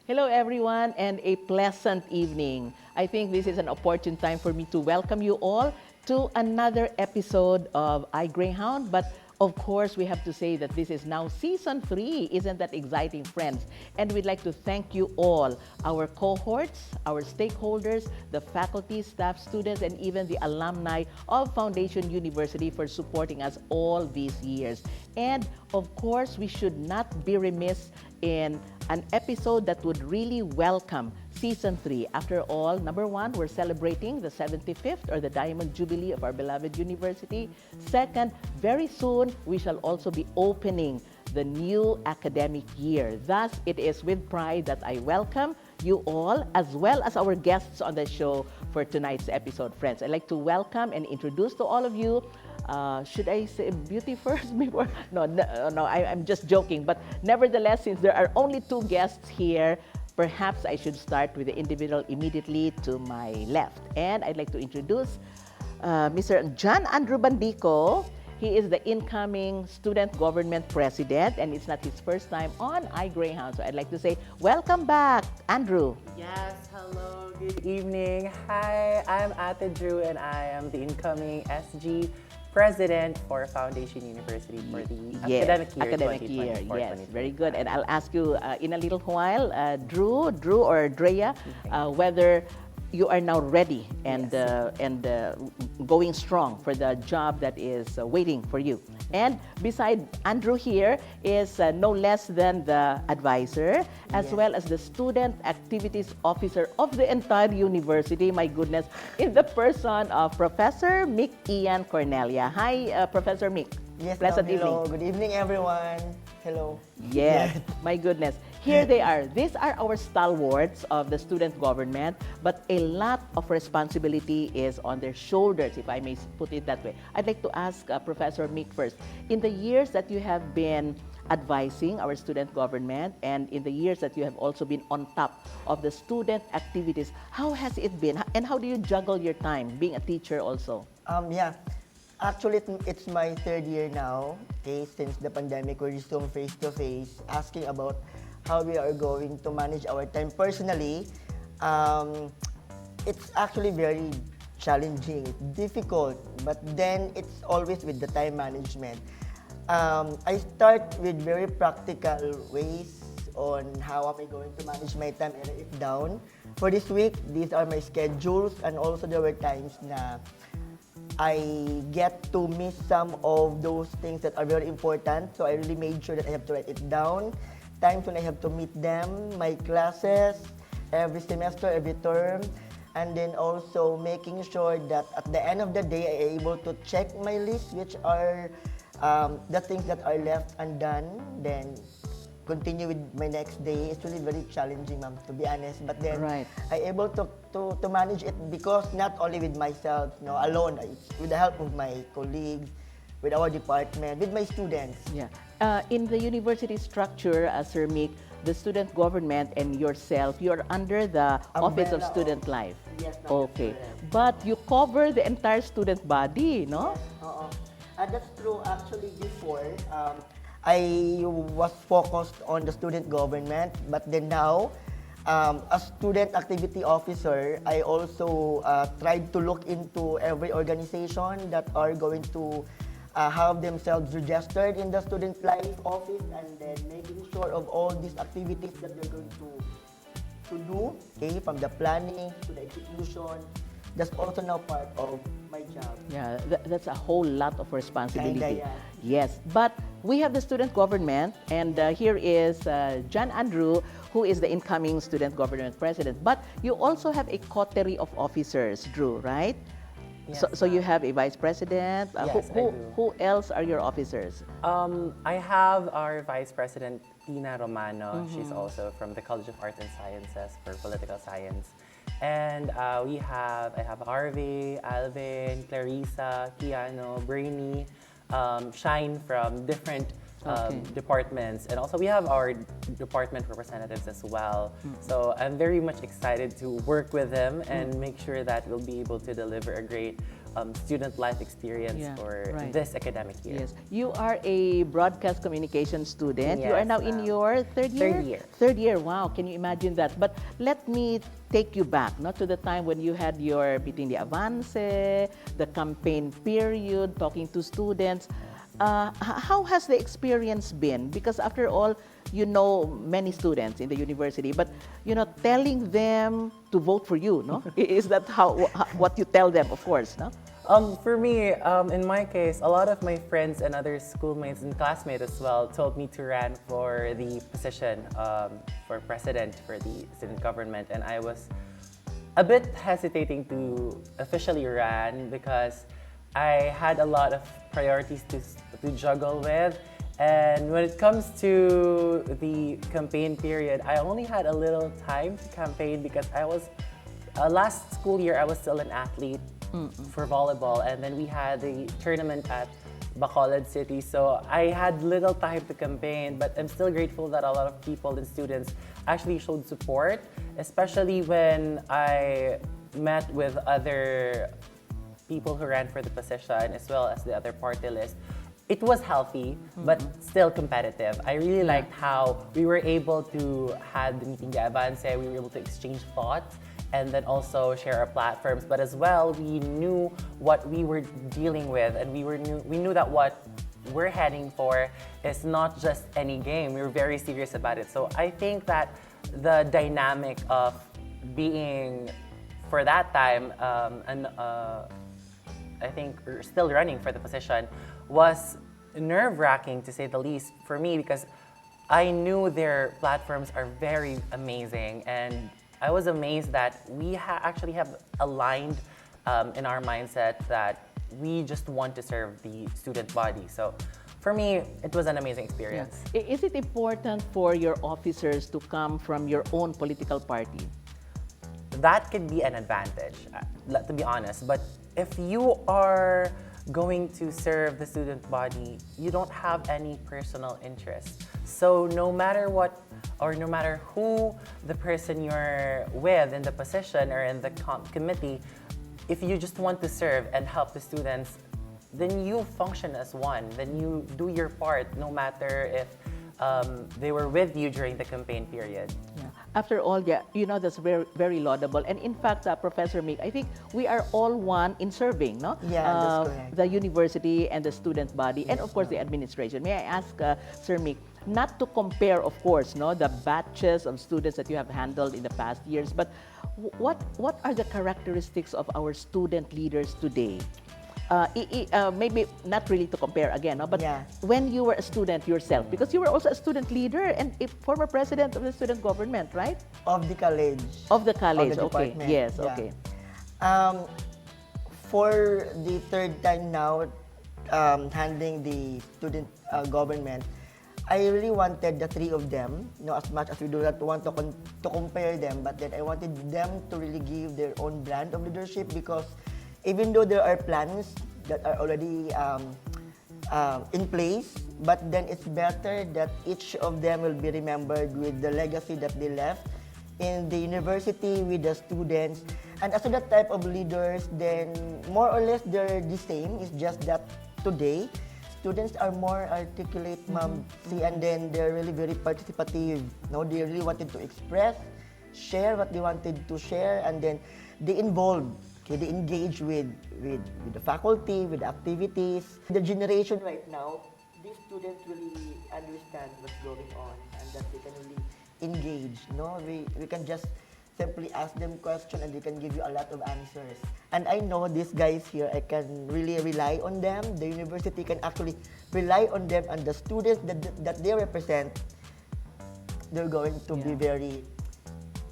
Hello, everyone, and a pleasant evening. I think this is an opportune time for me to welcome you all to another episode of iGreyhound. But of course, we have to say that this is now season 3. Isn't that exciting, friends? And we'd like to thank you all, our cohorts, our stakeholders, the faculty, staff, students, and even the alumni of Foundation University for supporting us all these years. And of course, we should not be remiss in an episode that would really welcome Season 3. After all, number 1, we're celebrating the 75th or the Diamond Jubilee of our beloved university. Second, very soon, we shall also be opening the new academic year. Thus, it is with pride that I welcome you all, as well as our guests on the show for tonight's episode, friends. I'd like to welcome and introduce to all of you. Should I say beauty first before? No, I'm just joking. But nevertheless, since there are only 2 guests here, perhaps I should start with the individual immediately to my left. And I'd like to introduce Mr. John Andrew Bandico. He is the incoming student government president, and it's not his first time on iGreyhound. So I'd like to say, welcome back, Andrew. Yes, hello, good evening. Hi, I'm Ate Drew, and I am the incoming SG president for Foundation University for the academic year. Yes, very good. And I'll ask you in a little while, Drew or Drea, whether you are now ready and going strong for the job that is waiting for you. And beside Andrew here is no less than the advisor, as well as the student activities officer of the entire university, my goodness, in the person of Professor Mick Ian Cornelia. Hi, Professor Mick. Yes, Pleasant hello. evening. Good evening, everyone. Hello. Yes, my goodness. Here they are. These are our stalwarts of the student government, but a lot of responsibility is on their shoulders, if I may put it that way. I'd like to ask Professor Mick first. In the years that you have been advising our student government, and in the years that you have also been on top of the student activities, how has it been? And how do you juggle your time, being a teacher also? Actually, it's my 3rd year now, okay, since the pandemic. We're resumed face-to-face, asking about how we are going to manage our time. Personally, it's actually very challenging, difficult, but then it's always with the time management. I start with very practical ways on how am I going to manage my time and write it down. For this week, these are my schedules, and also there were times na I get to miss some of those things that are very important. So I really made sure that I have to write it down. Times when I have to meet them, my classes, every semester, every term. And then also making sure that at the end of the day, I am able to check my list, which are the things that are left undone. Then continue with my next day. It's really very challenging, ma'am, to be honest. But then I'm able to manage it because not only with myself, alone, with the help of my colleagues, with our department, with my students. Yeah. In the university structure, Sir Mick, the student government and yourself, you're under the Office of Student Life. Yes, okay. But you cover the entire student body, no? Yes, that's true. Actually, before, I was focused on the student government, but then now, as student activity officer, I also tried to look into every organization that are going to have themselves registered in the student life office, and then making sure of all these activities that they're going to do, okay, from the planning to the execution. That's also now part of my job. Yeah, that's a whole lot of responsibility. Kinda, yeah. Yes, but we have the student government, and here is John Andrew, who is the incoming student government president. But you also have a coterie of officers, Drew, right? Yes, so you have a vice president. Yes, I do. Who else are your officers? I have our vice president, Tina Romano. She's also from the College of Arts and Sciences for Political Science. And I have Harvey, Alvin, Clarissa, Kiano, Brainy, Shine from different departments. And also we have our department representatives as well. So I'm very much excited to work with them and make sure that we'll be able to deliver a great student life experience Yeah, for right. this academic year. Yes. You are a broadcast communication student. You are Yes, now in ma'am. your third year? Third year. Third year. Wow. Can you imagine that? But let me take you back, not to the time when you had your between the avance, the campaign period, talking to students. How has the experience been? Because after all, you know many students in the university, but telling them to vote for you, no? Is that what you tell them? Of course, no? For me, in my case, a lot of my friends and other schoolmates and classmates as well told me to run for the position for president for the student government, and I was a bit hesitating to officially run because I had a lot of priorities to juggle with. And when it comes to the campaign period, I only had a little time to campaign because I was, last school year, I was still an athlete for volleyball. And then we had the tournament at Bacolod City. So I had little time to campaign, but I'm still grateful that a lot of people and students actually showed support, especially when I met with other people who ran for the position as well as the other party list. It was healthy, but still competitive. I really liked how we were able to have the meeting de avance, we were able to exchange thoughts and then also share our platforms. But as well, we knew what we were dealing with, and we knew that what we're heading for is not just any game. We were very serious about it. So I think that the dynamic of being, for that time, I think still running for the position was nerve-wracking, to say the least, for me, because I knew their platforms are very amazing, and I was amazed that we actually have aligned in our mindset that we just want to serve the student body. So for me, it was an amazing experience. Yeah. Is it important for your officers to come from your own political party? That could be an advantage, to be honest. But if you are going to serve the student body, you don't have any personal interest. So no matter what, or no matter who the person you're with in the position or in the committee, if you just want to serve and help the students, then you function as one. Then you do your part, no matter if they were with you during the campaign period. Yeah. After all, that's very, very laudable. And in fact, Professor Mick, I think we are all one in serving, no? Yeah, that's correct. The university and the student body, and of course the administration. May I ask, Sir Mick, not to compare, of course, no, the batches of students that you have handled in the past years, but what are the characteristics of our student leaders today? Maybe not really to compare again, no? But when you were a student yourself, because you were also a student leader and a former president of the student government, right? Of the college. Of the college, of the okay. department. Yes, Yeah. okay. For the third time now, handling the student government, I really wanted the three of them, as much as we do not want to compare them, but then I wanted them to really give their own brand of leadership, because even though there are plans that are already in place, but then it's better that each of them will be remembered with the legacy that they left in the university with the students. And as to that type of leaders, then more or less they're the same. It's just that today, students are more articulate, ma'am, and then they're really very participative. They really wanted to express, share what they wanted to share, and then they involve. They engage with the faculty, with activities. The generation right now, these students really understand what's going on, and that they can really engage. We can just simply ask them questions and they can give you a lot of answers. And I know these guys here, I can really rely on them. The university can actually rely on them, and the students that they represent, they're going to be very...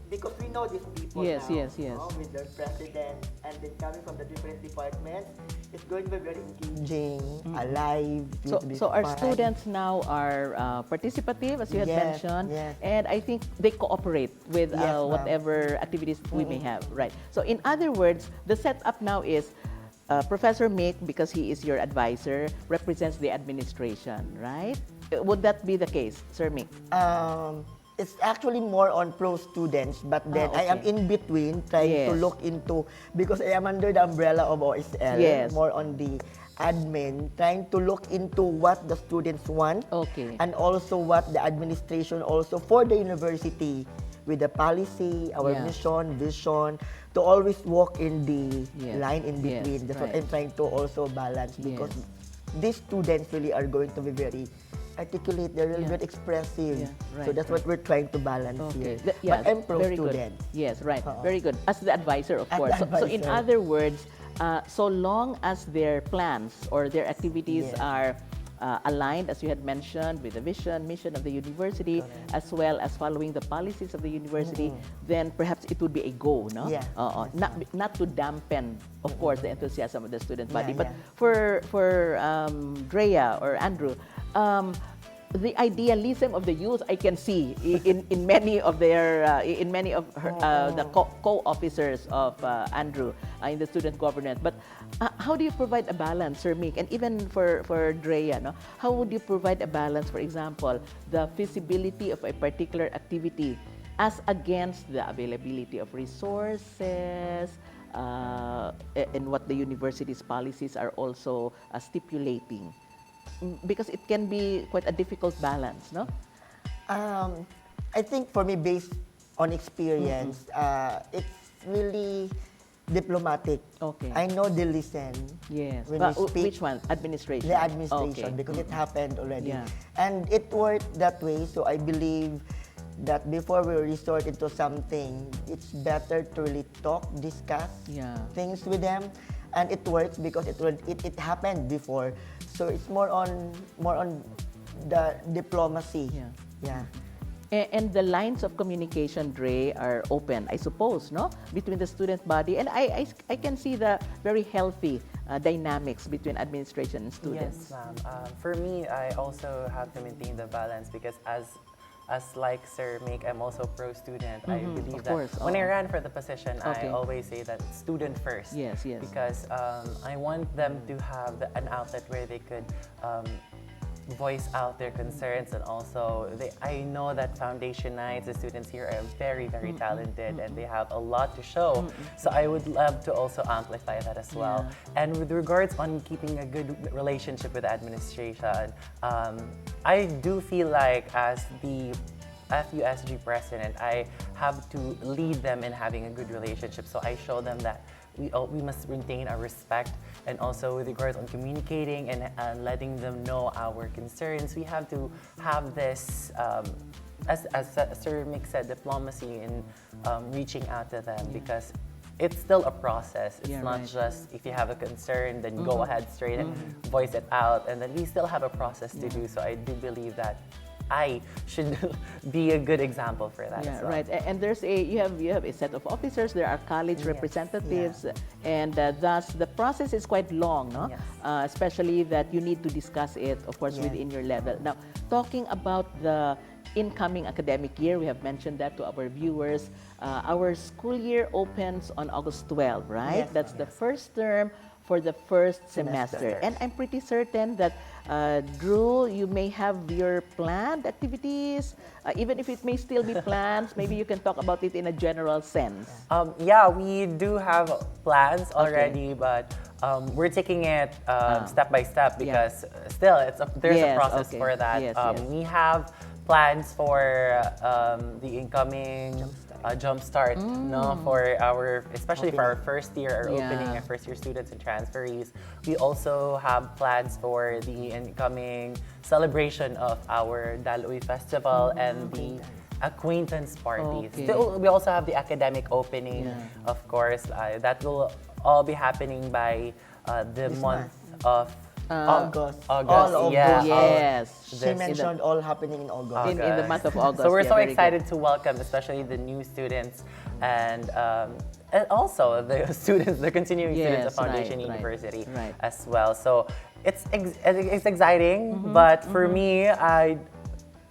Because we know these people now, with their president, and then coming from the different departments, it's going to be very engaging, alive. So our students now are participative, as you had mentioned, and I think they cooperate with whatever activities we may have, right? So in other words, the setup now is Professor Mick, because he is your advisor, represents the administration, right? Would that be the case, Sir Mick? it's actually more on pro students, but then I am okay. in between trying to Yes. look into, because I am under the umbrella of OSL, Yes. more on the admin, trying to look into what the students want Okay. and also what the administration also for the university with the policy, our Yeah. mission, vision, to always walk in the Yes. line in Yes, between. That's what right. I'm trying to also balance, because Yes. these students really are going to be very articulate, they're really Yeah. very expressive. Yeah, So right, that's what we're trying to balance here. Yeah, But I'm pro very student. Good. Yes, right. Oo. Very good. As the advisor, of As course. the So in advisor. other words, so long as their plans or their activities Yes. are aligned, as you had mentioned, with the vision, mission of the university, Correct. as well as following the policies of the university, then perhaps it would be a go, no? Yeah, Not to dampen, of course, the enthusiasm of the student body. Yeah, But yeah. for Drea or Andrew, the idealism of the youth I can see in many of their in many of her, the co-officers of Andrew in the student governance. But how do you provide a balance, Sir Mick, and even for Drea, no? How would you provide a balance, for example, the feasibility of a particular activity as against the availability of resources, and what the university's policies are also stipulating? Because it can be quite a difficult balance, no? I think for me, based on experience, it's really diplomatic. Okay. I know they listen. Yes. When But we speak, which one? Administration. the administration, Okay. because it happened already. Yeah. And it worked that way, so I believe that before we resort into something, it's better to really talk, discuss Yeah. things with them. And it works because it happened before. So it's more on the diplomacy. Yeah. Yeah. And the lines of communication, Dre, are open, I suppose, no? Between the student body. And I can see the very healthy dynamics between administration and students. Yes, ma'am. For me, I also have to maintain the balance because as like Sir Mick, I'm also pro-student. I believe of that course, when I oo. ran for the position, Okay. I always say that student first. Yes, yes. Because I want them to have an outlet where they could voice out their concerns, and also I know that foundation nights, the students here are very, very talented and they have a lot to show. So I would love to also amplify that as well. And with regards on keeping a good relationship with the administration, I do feel like as the FUSG president, I have to lead them in having a good relationship. So I show them that we must maintain our respect, and also with regards on communicating and letting them know our concerns. We have to have this, as Sir Mick said, diplomacy in reaching out to them, because it's still a process. It's Yeah, not right. just if you have a concern, then go ahead straight and voice it out, and then we still have a process to do. So I do believe that I should be a good example for that Yeah, as well. right. And there's you have a set of officers. There are college Yes, representatives, and thus the process is quite long, no? Yes. Especially that you need to discuss it, of course, Yeah. within your level. Now, talking about the incoming academic year, we have mentioned that to our viewers. Our school year opens on August 12, right? Yes. That's the first term for the first semester. And I'm pretty certain that, Drew, you may have your planned activities, even if it may still be plans, maybe you can talk about it in a general sense. Yeah, we do have plans already, but we're taking it step by step, because still there's Yes, a process okay. for that. Yes, yes. We have plans for the incoming jumpstart, no, for especially for our first year, our Yeah. opening, our first year students and transferees. We also have plans for the incoming celebration of our Daloy Festival and the acquaintance parties. Okay. Still, we also have the academic opening, Yeah. of course. That will all be happening by the This month of August. August. All of yeah. those. Yes. She mentioned all happening in August. In the month of August. So we're yeah, so very good. excited to welcome, especially the new students and also the students, the continuing students of Yes, Foundation right, University right. as well. So it's exciting, but for me,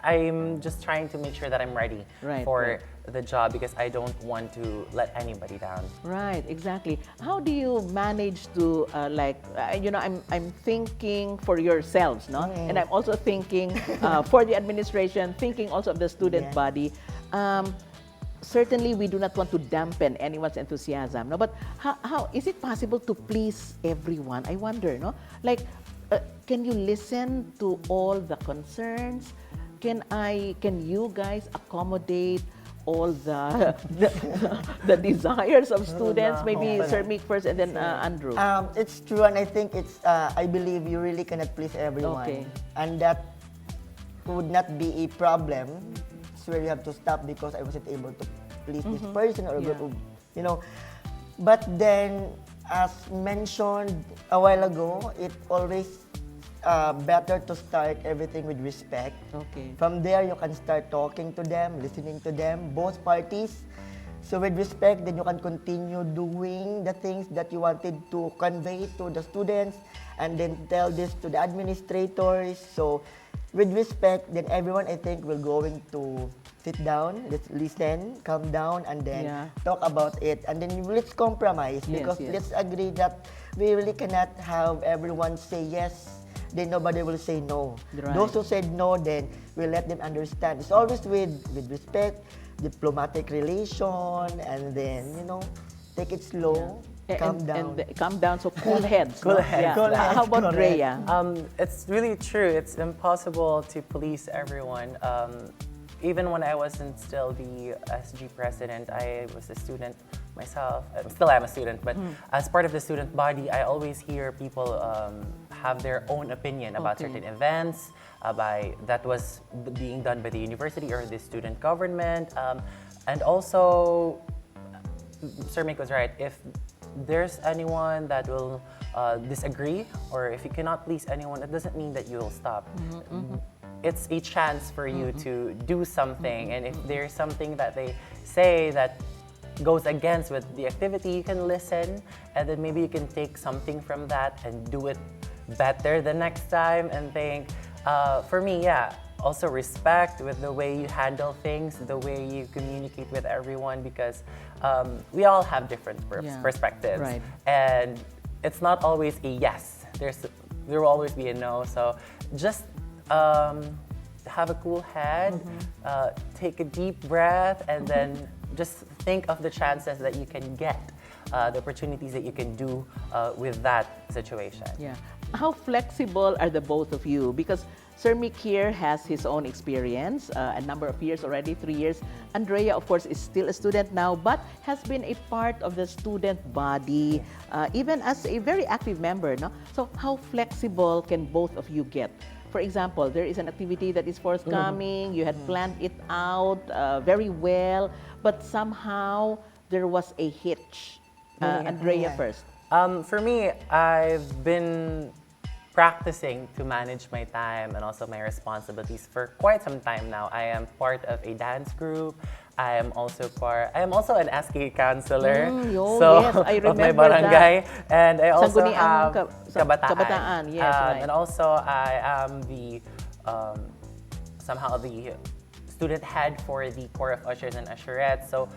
I'm just trying to make sure that I'm ready for right. the job because I don't want to let anybody down. Right, exactly. How do you manage to I'm thinking for yourselves, no? And I'm also thinking for the administration, thinking also of the student body. Certainly, we do not want to dampen anyone's enthusiasm, no? But how is it possible to please everyone? I wonder, no? Like, can you listen to all the concerns? Can you guys accommodate all the desires of students? Maybe Sir Mick first, and then Andrew. It's true, and I think it's. I believe you really cannot please everyone, Okay. and that would not be a problem. It's where you have to stop because I wasn't able to please this person or group of, you know. But then, as mentioned a while ago, it always better to start everything with respect. Okay. From there, you can start talking to them, listening to them, both parties. So with respect, then you can continue doing the things that you wanted to convey to the students and then tell this to the administrators. So with respect, then everyone, I think, will going to sit down, let's listen, calm down, and then talk about it. And then let's compromise because let's agree that we really cannot have everyone say yes, then nobody will say no. Right. Those who said no, then we let them understand. It's always with respect, diplomatic relation, and then, take it slow, calm down. And calm down, so cool heads. Cool no? heads. Cool heads, How about correct. Rhea? It's really true. It's impossible to please everyone. Even when I wasn't still the SG president, I was a student myself. Still am a student, but as part of the student body, I always hear people have their own opinion about certain events, that was being done by the university or the student government. And also, Sir Mick was right. If there's anyone that will disagree, or if you cannot please anyone, it doesn't mean that you will stop. It's a chance for you to do something, and if there's something that they say that goes against with the activity, you can listen, and then maybe you can take something from that and do it better the next time. And think, for me, also respect with the way you handle things, the way you communicate with everyone, because we all have different perspectives, Right. and it's not always a yes. There will always be a no. So just have a cool head, take a deep breath, and then just think of the chances that you can get, the opportunities that you can do with that situation. Yeah. How flexible are the both of you? Because Sir Mick here has his own experience, a number of years already, 3 years. Andrea, of course, is still a student now, but has been a part of the student body, even as a very active member. No? So how flexible can both of you get? For example, there is an activity that is forthcoming, you had planned it out very well, but somehow there was a hitch. Andrea first. For me, I've been practicing to manage my time and also my responsibilities for quite some time now. I am part of a dance group. I am also an SK counselor yes, I of my remember barangay. And I also Sangguniang have Kabataan, yes, right. And also I am the somehow the student head for the Corps of Ushers and Usherettes. So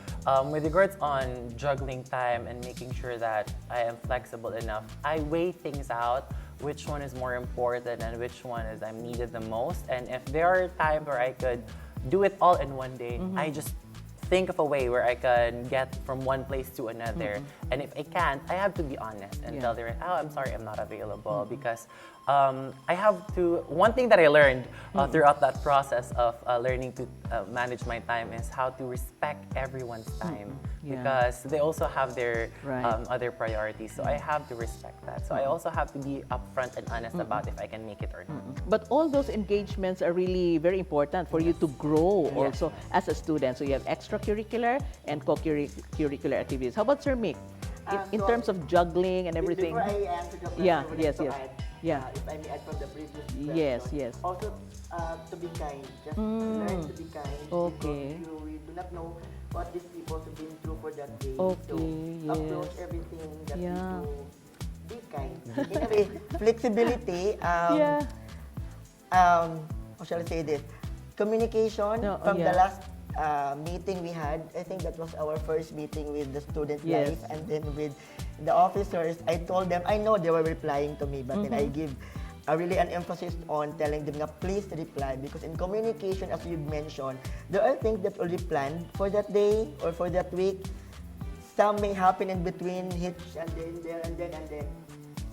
with regards on juggling time and making sure that I am flexible enough, I weigh things out, which one is more important and which one is I'm needed the most. And if there are times where I could do it all in one day, I just think of a way where I can get from one place to another. And if I can't, I have to be honest and tell them, I'm sorry, I'm not available, because I have to, one thing that I learned throughout that process of learning to manage my time is how to respect everyone's time, because they also have their other priorities. So I have to respect that. So I also have to be upfront and honest about if I can make it or not. But all those engagements are really very important for you to grow also as a student. So you have extracurricular and co-curricular activities. How about Sir Mick? In terms of juggling and everything. Before I answer the question, Yeah, I would yes, like yes. to add, Yeah. if I may add from the previous question. Yes. Also, to be kind. Just learn to be kind. Okay. Because you do not know what these people have been through for that day. Okay, So, approach yes. everything that you Yeah. do. Be kind. In a way, flexibility. How shall I say this? communication No, from yeah. the last meeting we had. I think that was our first meeting with the student Yes. life, and then with the officers. I told them, I know they were replying to me, but then I give really an emphasis on telling them, please reply, because in communication, as you mentioned, there are things that already planned for that day or for that week. Some may happen in between, hitch and then there and then.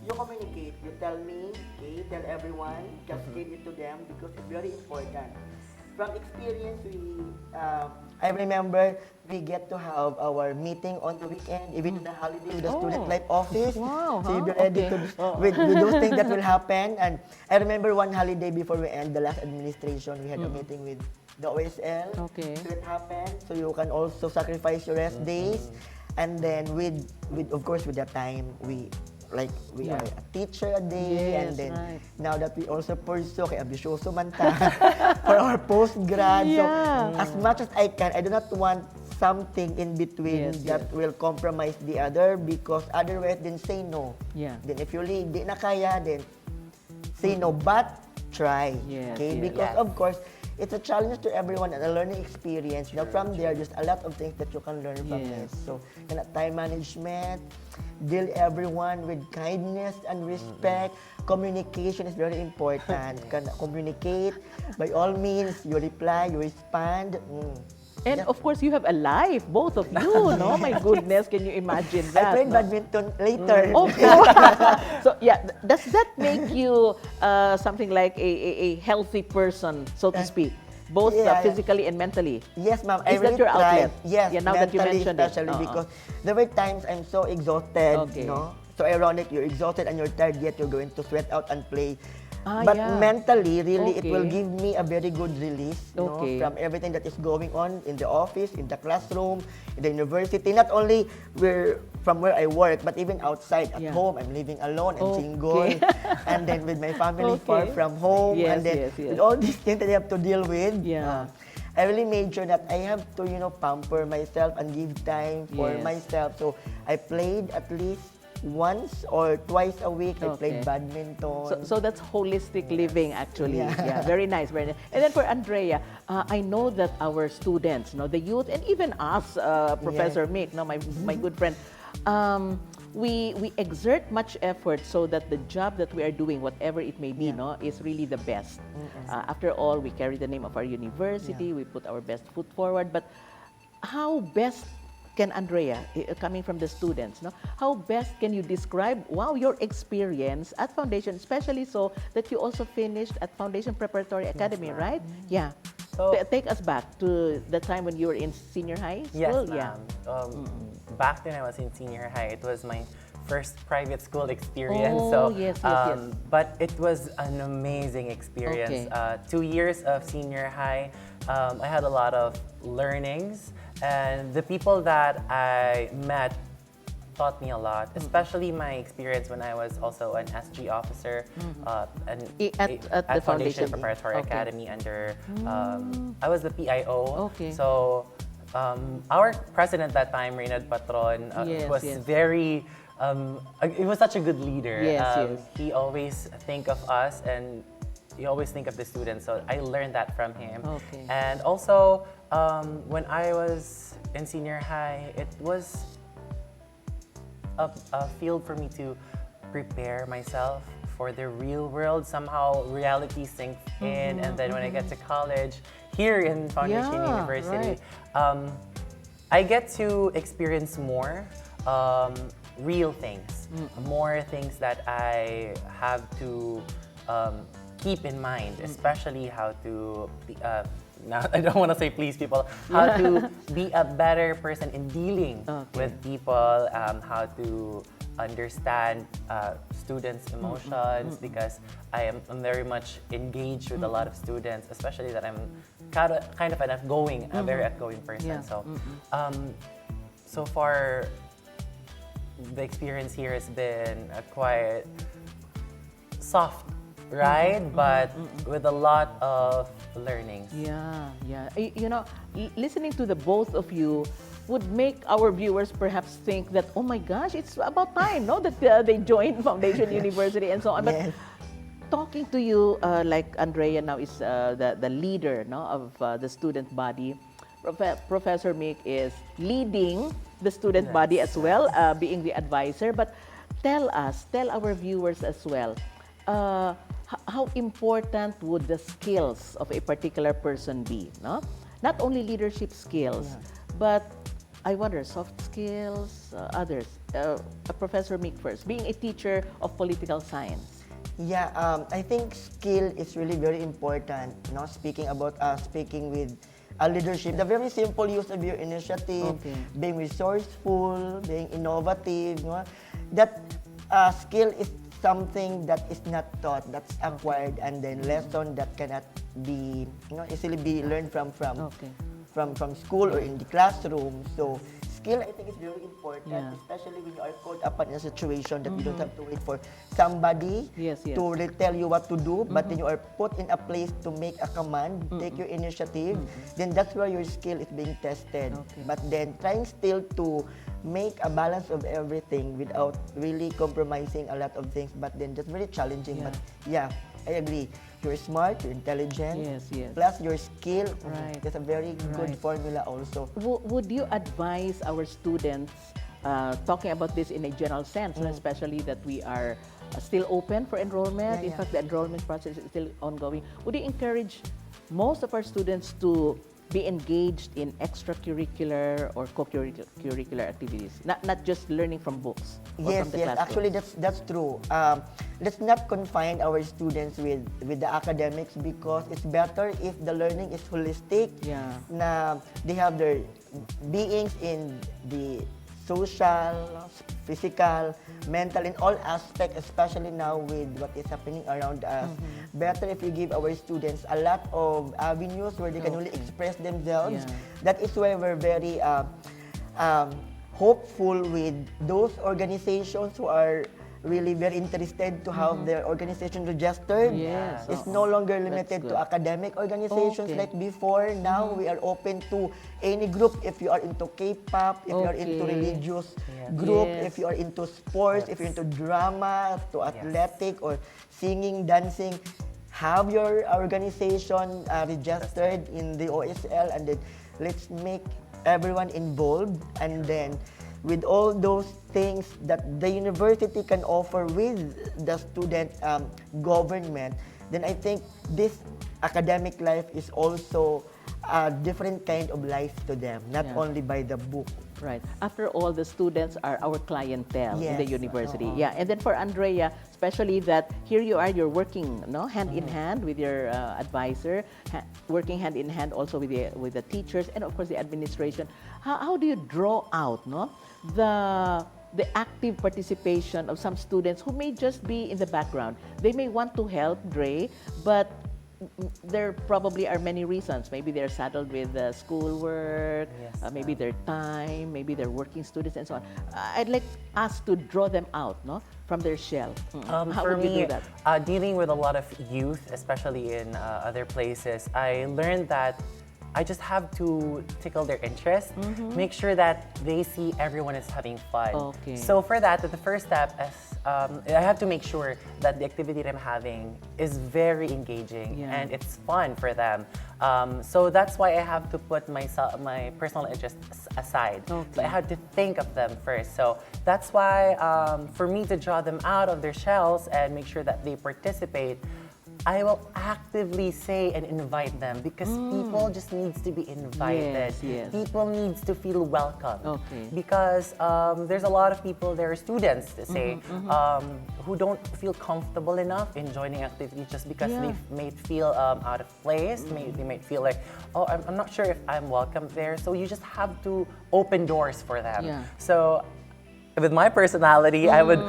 You communicate. You tell me, okay, tell everyone, cascade it to them, because it's very important. From experience, I remember we get to have our meeting on the weekend, even in the holiday with the student life office. Wow, So you'll be ready with those things that will happen. And I remember one holiday before we end the last administration, we had a meeting with the OSL. Okay. So it happened. So you can also sacrifice your rest days. And then with of course, with the time, we are a teacher a day, Yes, and then right. now that we also pursue, kay ambisyoso man ta, for our post-grad. Yeah. So as much as I can, I do not want something in between Yes, that will compromise the other, because otherwise, then say no. Yeah. Then if you leave, di na kaya, then say no, but try. Yes, Okay? yes. Because Yes. of course, it's a challenge to everyone and a learning experience. From there, there's a lot of things that you can learn from Yes. it. So, time management, deal everyone with kindness and respect. Communication is very important. Can communicate. By all means, you reply, you respond. And of course, you have a life, both of you, no? My goodness, can you imagine I that? played no? badminton later. Okay. So yeah, does that make you something like a healthy person, so to speak, both Yeah. physically and mentally? Yes, ma'am. I Is that really your tried. outlet? Yes, Yeah, now that you mentally mentioned it. especially because there were times I'm so exhausted, Okay. So ironic, you're exhausted and you're tired, yet you're going to sweat out and play. Ah, But yeah. mentally, really, it will Okay. give me a very good release, Okay. from everything that is going on in the office, in the classroom, in the university. Not only from where I work, but even outside at Yeah. home. I'm living alone, I'm Okay. single, and then with my family far Okay. from home, Yes, and then yes, yes. with all these things that I have to deal with. Yeah. I really made sure that I have to, pamper myself and give time for Yes. myself. So I played at least once or twice a week. I Okay. played badminton. So that's holistic living, actually. Yeah. Yeah, very nice, very nice. And then for Andrea, I know that our students, the youth, and even us, Professor Mick, my good friend, we exert much effort so that the job that we are doing, whatever it may be, is really the best. After all, we carry the name of our university, we put our best foot forward, but how best can Andrea, coming from the students, how best can you describe, your experience at Foundation, especially so that you also finished at Foundation Preparatory Academy, right? Yeah. So- Take us back to the time when you were in senior high school. Yes, ma'am. Back when I was in senior high, it was my first private school experience. Oh, yes. But it was an amazing experience. Okay. 2 years of senior high, I had a lot of learnings, and the people that I met taught me a lot, especially my experience when I was also an SG officer At the Foundation. Preparatory Okay. Academy under, I was the PIO. Okay. So our president that time, Reynald Patron, Yes, was yes. very, he was such a good leader. Yes, yes. He always think of us and he always think of the students. So I learned that from him. Okay. And also, when I was in senior high, it was a field for me to prepare myself for the real world. Somehow reality sinks in, and then when I get to college here in Foundation Yeah, University, right. I get to experience more real things, more things that I have to keep in mind, especially how to now I don't want to say please people, how to be a better person in dealing with people, how to understand students' emotions, because I'm very much engaged with a lot of students, especially that I'm kind of an outgoing, a very outgoing person. Yeah. So, so far, the experience here has been a quite soft ride, but with a lot of learnings. Yeah. Listening to the both of you would make our viewers perhaps think that, oh my gosh, it's about time, that they join Foundation University and so on. But Yes. talking to you, like Andrea now is the leader, no, of the student body. Professor Mick is leading the student body as well, being the advisor. But tell our viewers as well, how important would the skills of a particular person be? No, not only leadership skills, but I wonder soft skills, others. Professor Mick first, being a teacher of political science. Yeah, I think skill is really very important. No, speaking with leadership, the very simple use of your initiative, being resourceful, being innovative. No? That skill is something that is not taught, that's acquired, and then lesson that cannot be easily be learned from school or in the classroom. So skill, I think, is very important, especially when you are caught up in a situation that you don't have to wait for somebody to tell you what to do, but then you are put in a place to make a command, take your initiative, then that's where your skill is being tested. But then trying still to make a balance of everything without really compromising a lot of things, but then just very challenging. But yeah, I agree. You're smart, you're intelligent, plus your skill. That's a very good formula also. Would you advise our students, talking about this in a general sense, especially that we are still open for enrollment, in fact the enrollment process is still ongoing, would you encourage most of our students to be engaged in extracurricular or co-curricular activities, not just learning from books? Yes, actually that's true. Let's not confine our students with the academics, because it's better if the learning is holistic. Na they have their beings in the social, physical, mental, in all aspects, especially now with what is happening around us. Better if we give our students a lot of avenues where they can only express themselves. That is why we're very hopeful with those organizations who are really very interested to have their organization registered. It's no longer limited to academic organizations like before. Now we are open to any group. If you are into K-pop, if you are into religious group, if you are into sports, if you're into drama, to athletic or singing, dancing, have your organization registered in the OSL, and then let's make everyone involved. And then with all those things that the university can offer with the student government, then I think this academic life is also a different kind of life to them, not only by the book. Right. After all, the students are our clientele in the university. And then for Andrea, especially that here you are, you're working hand in hand with your advisor, working hand in hand also with the teachers and of course the administration. How do you draw out the active participation of some students who may just be in the background? They may want to help, Dre, but there probably are many reasons. Maybe they're saddled with schoolwork, maybe their time, maybe they're working students and so on. I'd like us to draw them out from their shell. How for would you me, do that? Dealing with a lot of youth, especially in other places, I learned that I just have to tickle their interest, make sure that they see everyone is having fun. So for that, the first step is I have to make sure that the activity that I'm having is very engaging and it's fun for them. So that's why I have to put my personal interests aside. So I have to think of them first. So that's why for me to draw them out of their shells and make sure that they participate, I will actively say and invite them, because people just needs to be invited. People needs to feel welcome. Because there's a lot of people, there are students to say, who don't feel comfortable enough in joining activities just because they may feel out of place. They might feel like, oh, I'm not sure if I'm welcome there. So you just have to open doors for them. So with my personality, I would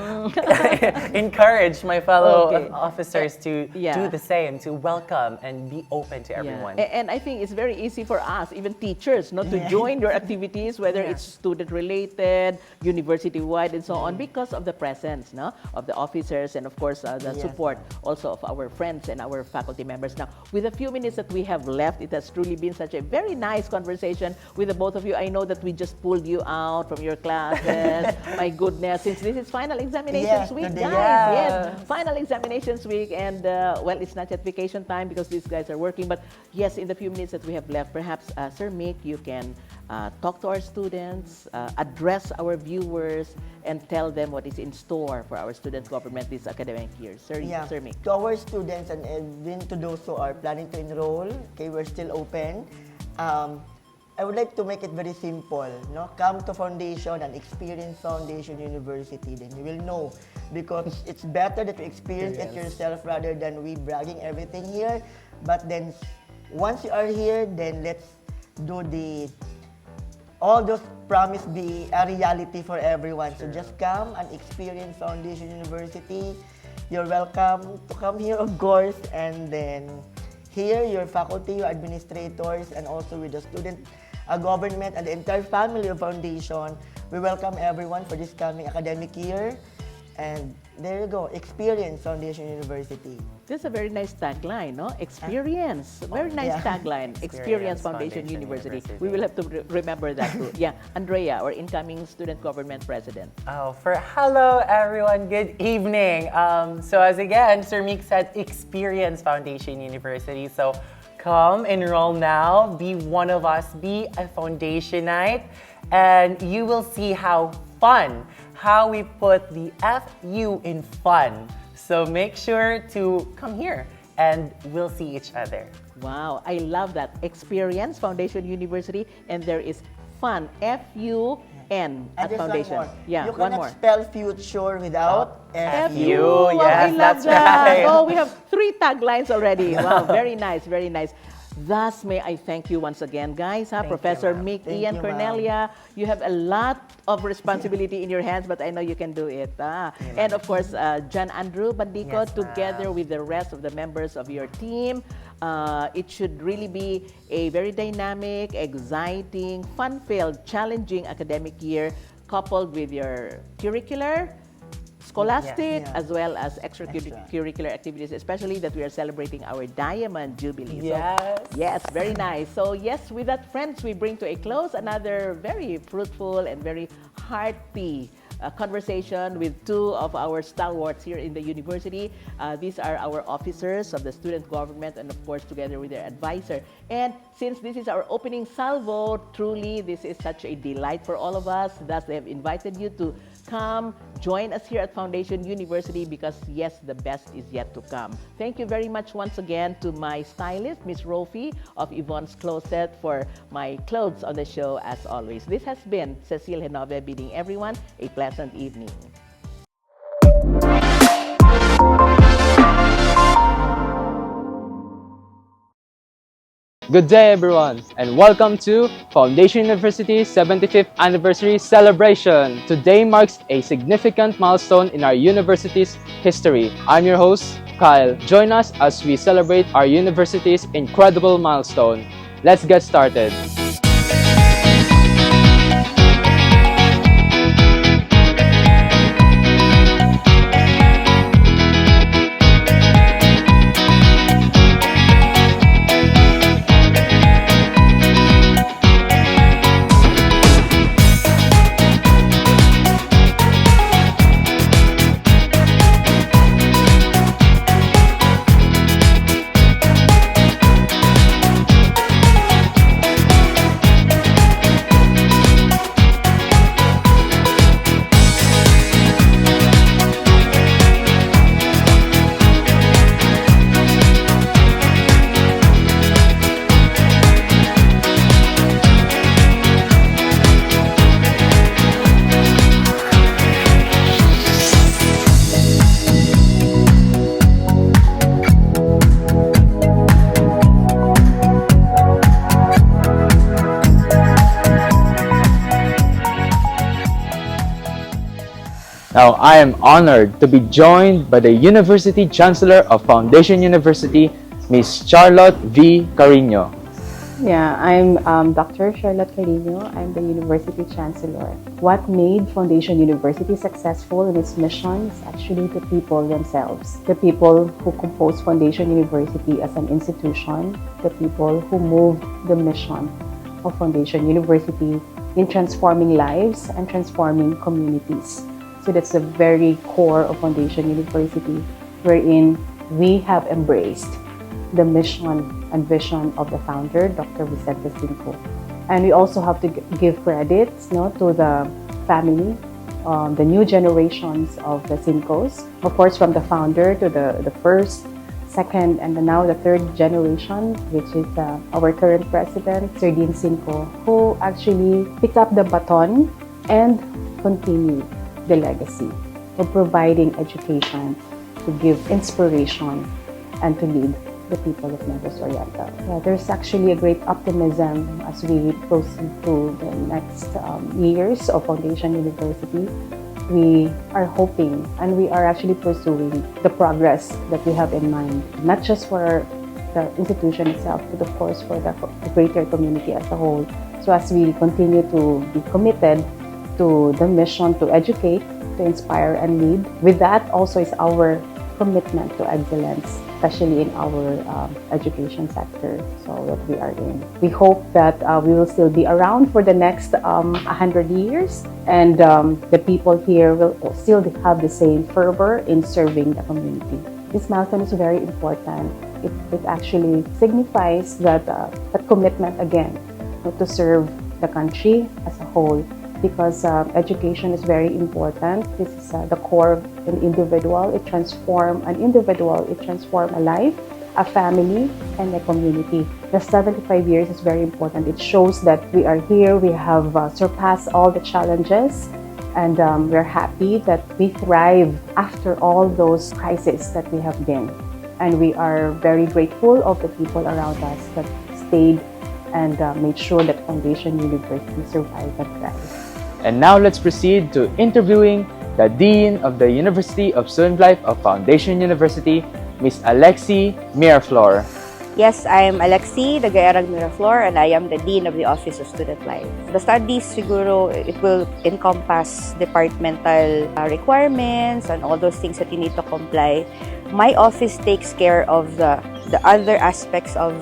encourage my fellow officers to do the same, to welcome and be open to everyone. And I think it's very easy for us, even teachers, to join your activities, whether it's student-related, university-wide, and so on, because of the presence of the officers and, of course, the support also of our friends and our faculty members. Now, with the few minutes that we have left, it has truly been such a very nice conversation with the both of you. I know that we just pulled you out from your classes. My goodness, since this is final examination examinations week, today. guys. Yes. Yes, final examinations week, and well, it's not yet vacation time because these guys are working. But yes, in the few minutes that we have left, perhaps Sir Mick, you can talk to our students, address our viewers, and tell them what is in store for our student government this academic year. Sir Mick. To our students and even to those who are planning to enroll, okay, we're still open. I would like to make it very simple. No? Come to Foundation and experience Foundation University. Then you will know. Because it's better that you experience it yourself rather than we bragging everything here. But then once you are here, then let's do all those promise be a reality for everyone. So just come and experience Foundation University. You're welcome to come here, of course, and then here, your faculty, your administrators, and also with the student government and the entire family of Foundation, we welcome everyone for this coming academic year. And there you go, experience Foundation University. This is a very nice tagline, no? Experience. Very nice tagline. Experience Foundation University. We will have to remember that too. Yeah, Andrea, our incoming student government president. Hello everyone, good evening. So as again, Sir Mick said, experience Foundation University. So come, enroll now, be one of us, be a Foundationite, and you will see how we put the FU in fun. So make sure to come here and we'll see each other. Wow, I love that. Experience Foundation University, and there is fun, F-U-N at Foundation. One more. Yeah, you one cannot more. spell future without F-U. Wow, Yes, I love that's that. right. Oh, we have 3 taglines already. Wow, very nice, very nice. Thus, may I thank you once again, guys. Professor Mick Ian Cornelia, you have a lot of responsibility in your hands, but I know you can do it. And of course, John Andrew Bandico, together with the rest of the members of your team. It should really be a very dynamic, exciting, fun-filled, challenging academic year, coupled with your curricular, scholastic, as well as extracurricular activities, especially that we are celebrating our Diamond Jubilee. Yes. So, yes, very nice. So yes, with that, friends, we bring to a close another very fruitful and very hearty conversation with 2 of our stalwarts here in the university. These are our officers of the student government, and of course together with their advisor. And since this is our opening salvo, truly this is such a delight for all of us. Thus, they have invited you to come join us here at Foundation University because yes, the best is yet to come. Thank you very much once again to my stylist, Miss Rofi of Yvonne's Closet, for my clothes on the show as always. This has been Cecile Henove bidding everyone a pleasant evening. Good day everyone, and welcome to Foundation University's 75th Anniversary Celebration. Today marks a significant milestone in our university's history. I'm your host, Kyle. Join us as we celebrate our university's incredible milestone. Let's get started. Now, I am honored to be joined by the University Chancellor of Foundation University, Ms. Charlotte V. Carino. Yeah, I'm Dr. Charlotte Carino. I'm the University Chancellor. What made Foundation University successful in its mission is actually the people themselves. The people who compose Foundation University as an institution, the people who moved the mission of Foundation University in transforming lives and transforming communities. So that's the very core of Foundation University, wherein we have embraced the mission and vision of the founder, Dr. Vicente Cinco. And we also have to give credits to the family, the new generations of the Cincos. Of course, from the founder to the first, second, and now the third generation, which is our current president, Sir Dean Cinco, who actually picked up the baton and continued the legacy of providing education, to give inspiration, and to lead the people of Negros Oriental. Yeah, there's actually a great optimism as we proceed to the next years of Foundation University. We are hoping and we are actually pursuing the progress that we have in mind, not just for the institution itself, but of course for the greater community as a whole. So as we continue to be committed to the mission to educate, to inspire, and lead, with that also is our commitment to excellence, especially in our education sector that we are in. We hope that we will still be around for the next 100 years, and the people here will still have the same fervor in serving the community. This milestone is very important. It actually signifies that commitment again to serve the country as a whole, because education is very important. This is the core of an individual. It transforms an individual, it transforms a life, a family, and a community. The 75 years is very important. It shows that we are here, we have surpassed all the challenges, and we're happy that we thrive after all those crises that we have been. And we are very grateful of the people around us that stayed and made sure that Foundation University survived and thrived. And now let's proceed to interviewing the Dean of the University of Student Life of Foundation University, Ms. Alexi Miraflor. Yes, I'm Alexi Miraflor, and I am the Dean of the Office of Student Life. The studies, siguro, it will encompass departmental requirements and all those things that you need to comply. My office takes care of the other aspects of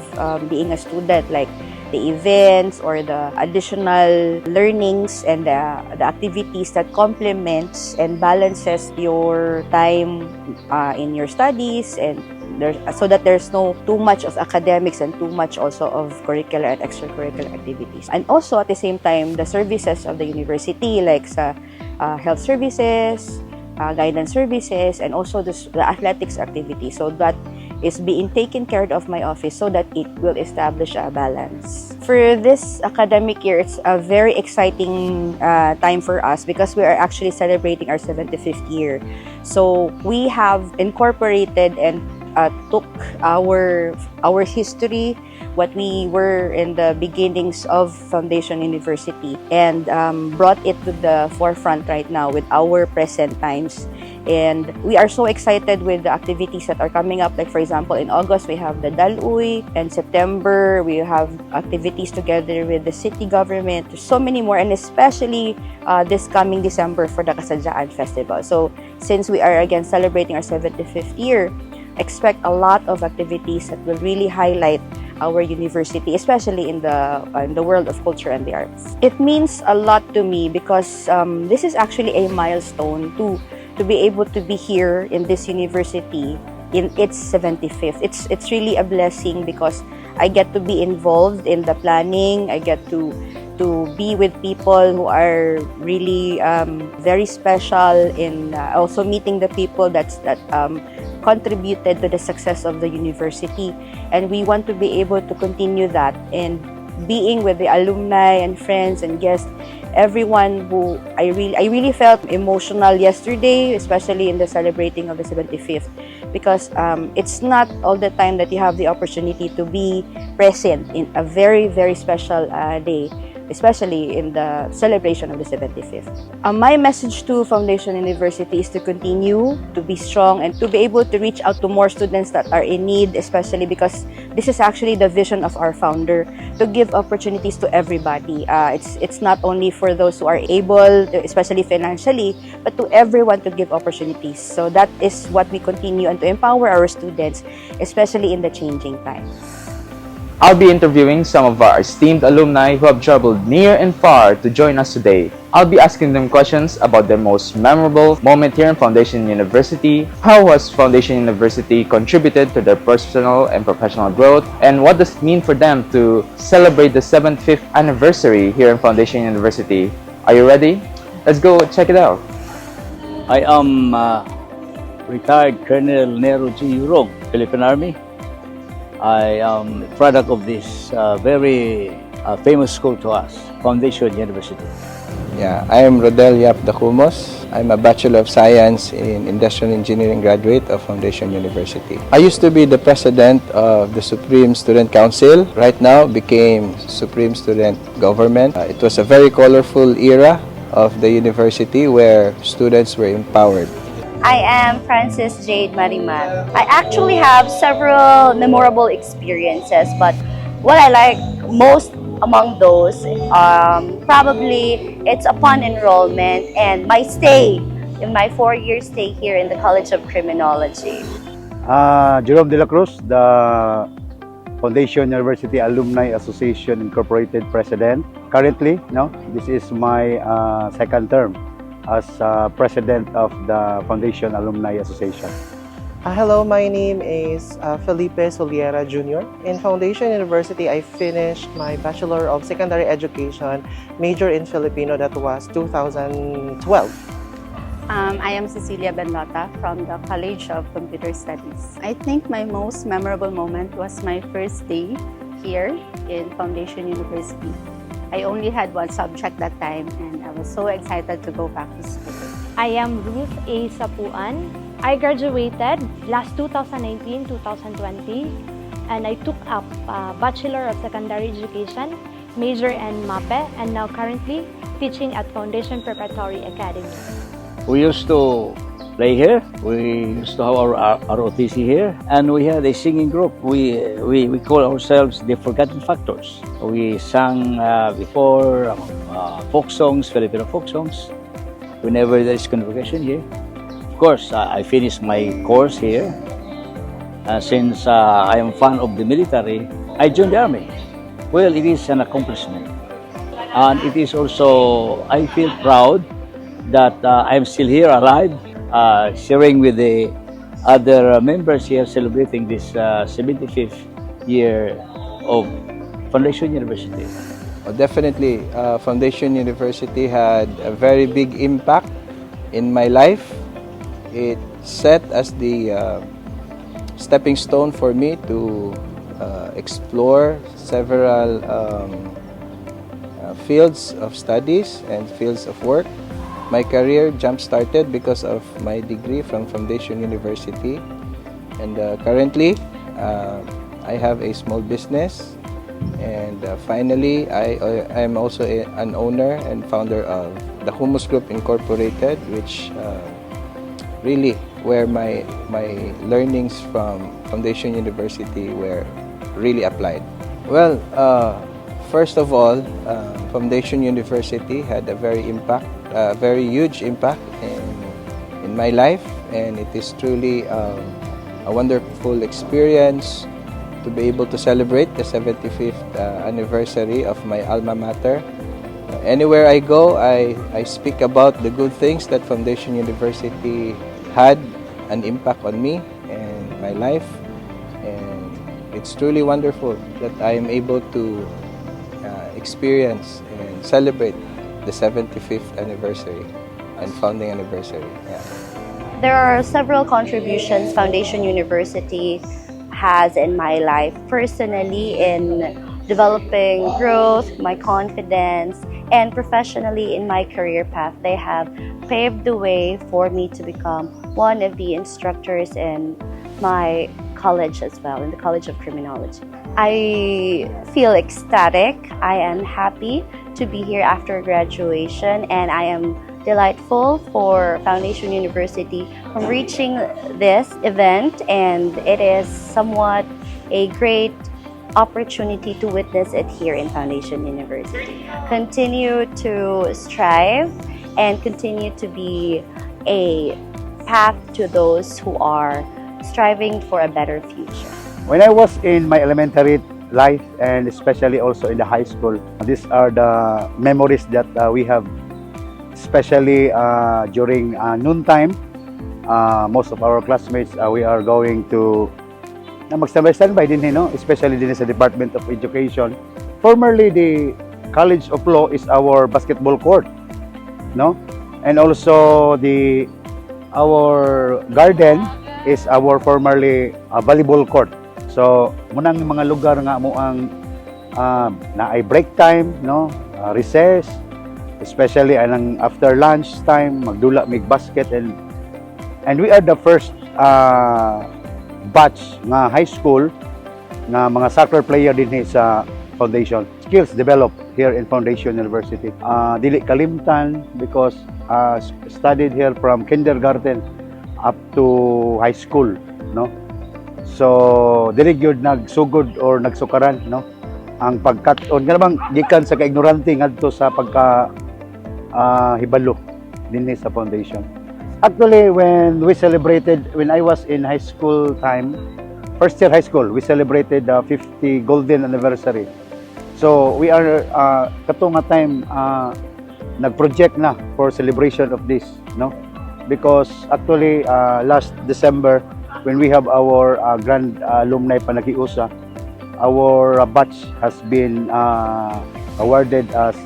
being a student, like the events or the additional learnings and the activities that complements and balances your time in your studies, and so that there's no too much of academics and too much also of curricular and extracurricular activities. And also at the same time, the services of the university, like health services, guidance services, and also the athletics activities. So that is being taken care of my office so that it will establish a balance. For this academic year, it's a very exciting time for us because we are actually celebrating our 75th year. So we have incorporated and took our history, what we were in the beginnings of Foundation University, and brought it to the forefront right now with our present times. And we are so excited with the activities that are coming up. Like for example, in August, we have the Daluy. In September, we have activities together with the city government. There's so many more, and especially this coming December for the Kasadyaan Festival. So since we are again celebrating our 75th year, expect a lot of activities that will really highlight our university, especially in the world of culture and the arts. It means a lot to me because this is actually a milestone to be able to be here in this university in its 75th. It's really a blessing because I get to be involved in the planning. I get to be with people who are really very special in also meeting the people that contributed to the success of the university. And we want to be able to continue that and being with the alumni and friends and guests, everyone who I really felt emotional yesterday, especially in the celebrating of the 75th, because it's not all the time that you have the opportunity to be present in a very, very special day, especially in the celebration of the 75th. My message to Foundation University is to continue to be strong and to be able to reach out to more students that are in need, especially because this is actually the vision of our founder, to give opportunities to everybody. It's not only for those who are able, especially financially, but to everyone to give opportunities. So that is what we continue, and to empower our students, especially in the changing times. I'll be interviewing some of our esteemed alumni who have traveled near and far to join us today. I'll be asking them questions about their most memorable moment here in Foundation University, how has Foundation University contributed to their personal and professional growth, and what does it mean for them to celebrate the 75th anniversary here in Foundation University. Are you ready? Let's go check it out. I am retired Colonel Nero G. Yurong, Philippine Army. I am the product of this very famous school to us, Foundation University. Yeah, I am Rodel Yap Dacumos. I'm a Bachelor of Science in Industrial Engineering graduate of Foundation University. I used to be the president of the Supreme Student Council. Right now, became Supreme Student Government. It was a very colorful era of the university where students were empowered. I am Frances Jade Mariman. I actually have several memorable experiences, but what I like most among those, probably it's upon enrollment and my stay, in my 4-year stay here in the College of Criminology. Jerome de la Cruz, the Foundation University Alumni Association Incorporated President. Currently, this is my second term as President of the Foundation Alumni Association. Hello, my name is Felipe Soliera Jr. In Foundation University, I finished my Bachelor of Secondary Education, major in Filipino, that was 2012. I am Cecilia Benlota from the College of Computer Studies. I think my most memorable moment was my first day here in Foundation University. I only had one subject that time and I was so excited to go back to school. I am Ruth A. Sapuan. I graduated last 2019-2020 and I took up Bachelor of Secondary Education, major in MAPE, and now currently teaching at Foundation Preparatory Academy. We used to play here. We used to have our ROTC here, and we had a singing group. We call ourselves the Forgotten Factors. We sang before folk songs, Filipino folk songs, whenever there is convocation here. Of course, I finished my course here. Since I am fan of the military, I joined the army. Well, it is an accomplishment. And it is also, I feel proud that I'm still here alive, sharing with the other members here celebrating this 75th year of Foundation University. Well, definitely, Foundation University had a very big impact in my life. It set as the stepping stone for me to explore several fields of studies and fields of work. My career jump-started because of my degree from Foundation University, and currently I have a small business, and finally I am also an owner and founder of the Hummus Group Incorporated, which really where my learnings from Foundation University were really applied. Well, first of all, Foundation University had a very huge impact in my life, and it is truly a wonderful experience to be able to celebrate the 75th anniversary of my alma mater. Anywhere I go, I speak about the good things that Foundation University had an impact on me and my life, and it's truly wonderful that I am able to experience and celebrate the 75th anniversary and founding anniversary. Yeah. There are several contributions Foundation University has in my life, personally in developing growth, my confidence, and professionally in my career path. They have paved the way for me to become one of the instructors in my college as well, in the College of Criminology. I feel ecstatic. I am happy to be here after graduation, and I am delightful for Foundation University from reaching this event, and it is somewhat a great opportunity to witness it here in Foundation University. Continue to strive and continue to be a path to those who are striving for a better future. When I was in my elementary life, and especially also in the high school. These are the memories that we have, especially during noontime. Most of our classmates, we are going to mag-standby din, no? Especially din sa Department of Education. Formerly, the College of Law is our basketball court, no? And also our garden is our formerly volleyball court. So, munang mga lugar nga mo ang na ay break time, no? Recess, especially anang after lunch time, magdula mig basket, and we are the first batch nga high school nga mga soccer player din sa foundation. Skills developed here in Foundation University. Dili kalimtan because studied here from kindergarten up to high school, no? So dili gyud nagsugod or nagsukaran, no? Ang pagkat-on nga bang gikan sa kaignorante ngadto sa pagka hibalo dinhi sa foundation. Actually, when I was in high school time, first year high school, we celebrated the 50 golden anniversary. So we are kato nga time nag-project na for celebration of this, no? Because actually last December when we have our grand alumni panagiusa, our batch has been awarded as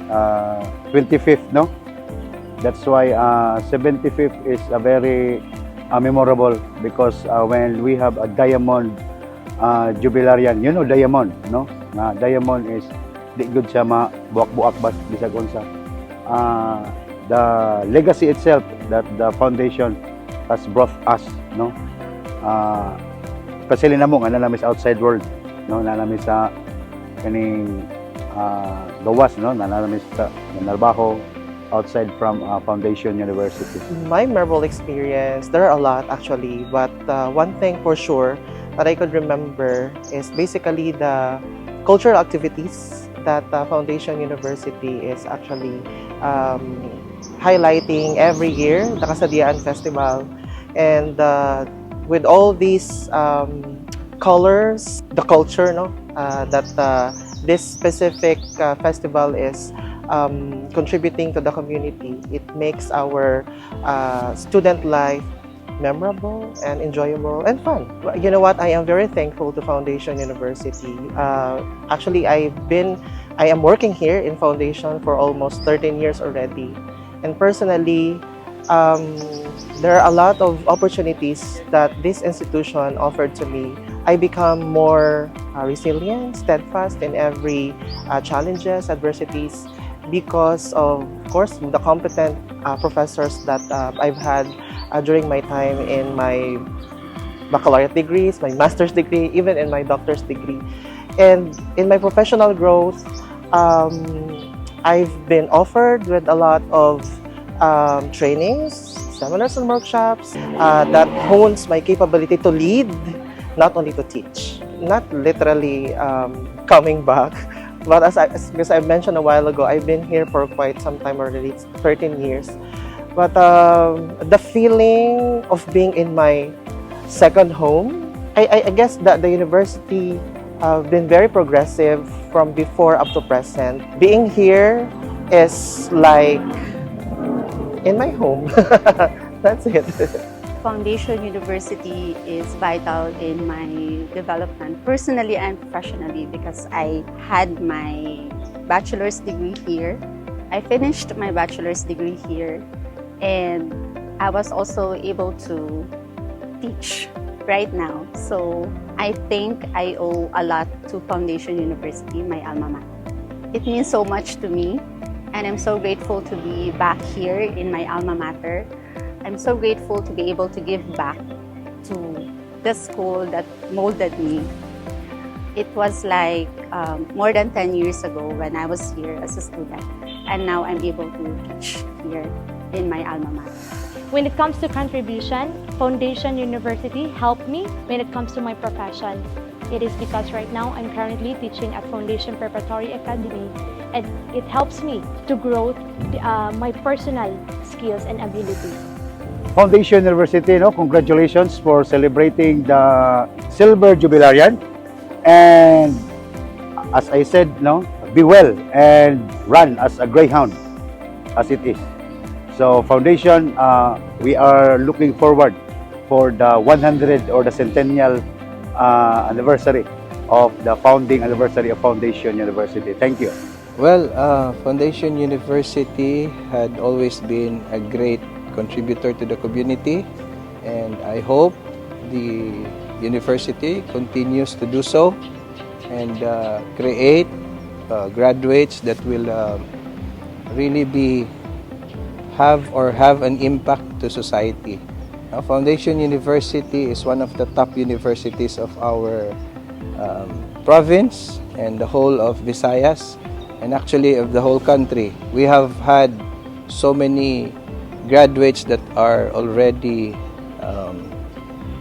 25th, no? That's why 75th is a very memorable because when we have a diamond jubilarian, you know diamond, no? Diamond is di good siya buak-buak bas bisag unsa. The legacy itself that the foundation has brought us, no? Especially namo nga nalami sa outside world, no? Nalami sa kaning gawas, no? Nalami sa narbaho outside from Foundation University. My memorable experience, there are a lot actually, but one thing for sure that I could remember is basically the cultural activities that Foundation University is actually highlighting every year, the Kasadian Festival. And with all these colors, the culture, no, that this specific festival is contributing to the community, it makes our student life memorable and enjoyable and fun. You know what? I am very thankful to Foundation University. Actually, I am working here in Foundation for almost 13 years already. And personally, there are a lot of opportunities that this institution offered to me. I become more resilient, steadfast in every challenges, adversities, because of course, the competent professors that I've had during my time in my baccalaureate degrees, my master's degree, even in my doctor's degree. And in my professional growth, I've been offered with a lot of trainings, seminars and workshops that hones my capability to lead, not only to teach. Not literally coming back, but as I mentioned a while ago, I've been here for quite some time already, 13 years. But the feeling of being in my second home, I guess that the university been very progressive from before up to present. Being here is like in my home. That's it. Foundation University is vital in my development, personally and professionally, because I had my bachelor's degree here. I finished my bachelor's degree here, and I was also able to teach right now. So I think I owe a lot to Foundation University, my alma mater. It means so much to me, and I'm so grateful to be back here in my alma mater. I'm so grateful to be able to give back to the school that molded me. It was like more than 10 years ago when I was here as a student, and now I'm able to teach here in my alma mater. When it comes to contribution, Foundation University helped me when it comes to my profession. It is because right now I'm currently teaching at Foundation Preparatory Academy, and it helps me to grow my personal skills and abilities. Foundation University, no, congratulations for celebrating the Silver Jubilarian. And as I said, no, be well and run as a greyhound, as it is. So foundation, we are looking forward for the 100 or the centennial anniversary of the founding anniversary of Foundation University. Thank you. Well, Foundation University had always been a great contributor to the community, and I hope the university continues to do so and create graduates that will really have an impact to society. Foundation University is one of the top universities of our province and the whole of Visayas, and actually of the whole country. We have had so many graduates that are already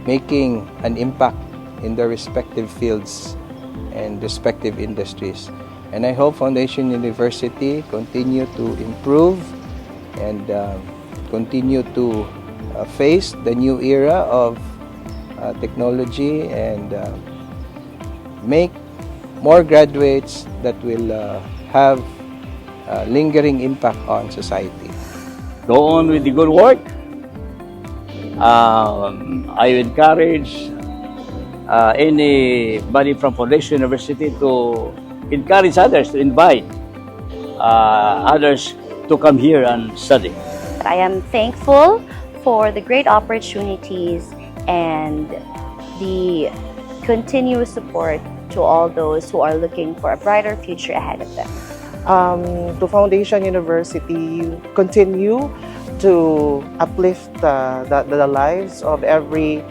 making an impact in their respective fields and respective industries. And I hope Foundation University continue to improve and continue to face the new era of technology and make more graduates that will have a lingering impact on society. Go on with the good work. I encourage anybody from Foundation University to encourage others, to invite others to come here and study. I am thankful for the great opportunities and the continuous support to all those who are looking for a brighter future ahead of them. To Foundation University, continue to uplift the lives of every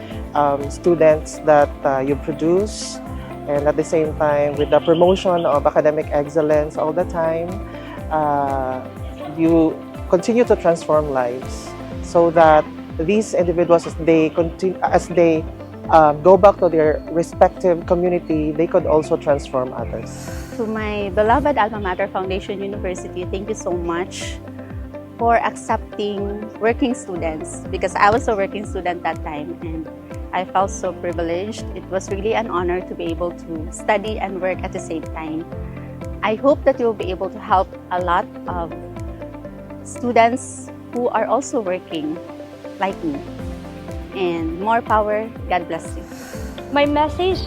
students that you produce, and at the same time, with the promotion of academic excellence all the time, you continue to transform lives so that these individuals, as they go back to their respective community, they could also transform others. To my beloved alma mater, Foundation University, thank you so much for accepting working students, because I was a working student that time and I felt so privileged. It was really an honor to be able to study and work at the same time. I hope that you'll be able to help a lot of students who are also working like me. And more power. God bless you. My message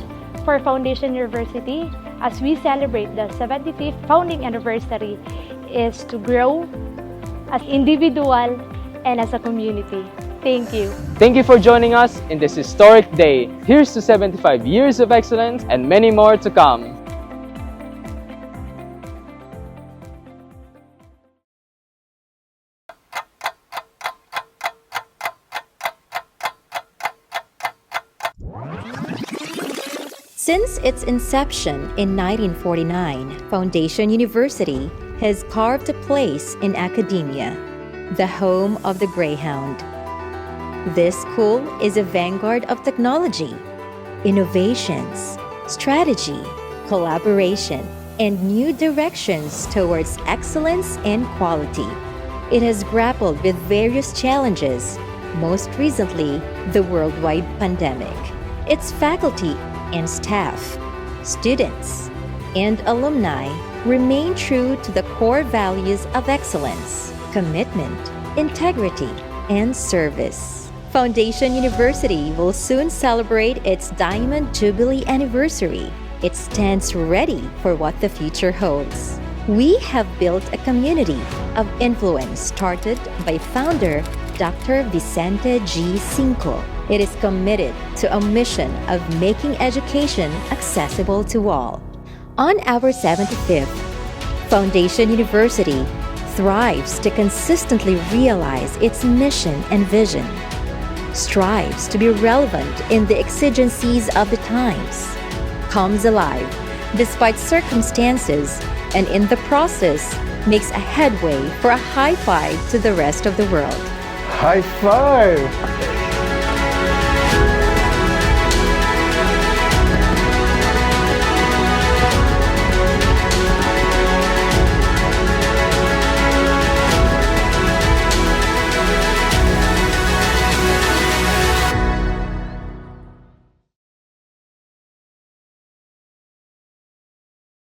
for Foundation University as we celebrate the 75th founding anniversary is to grow as individual and as a community. Thank you. Thank you for joining us in this historic day. Here's to 75 years of excellence and many more to come. Since its inception in 1949, Foundation University has carved a place in academia, the home of the Greyhound. This school is a vanguard of technology, innovations, strategy, collaboration, and new directions towards excellence and quality. It has grappled with various challenges, most recently the worldwide pandemic. Its faculty and staff, students, and alumni remain true to the core values of excellence, commitment, integrity, and service. Foundation University will soon celebrate its Diamond Jubilee anniversary. It stands ready for what the future holds. We have built a community of influence started by founder Dr. Vicente G. Cinco. It is committed to a mission of making education accessible to all. On our 75th, Foundation University thrives to consistently realize its mission and vision, strives to be relevant in the exigencies of the times, comes alive despite circumstances, and in the process makes a headway for a high five to the rest of the world. High five!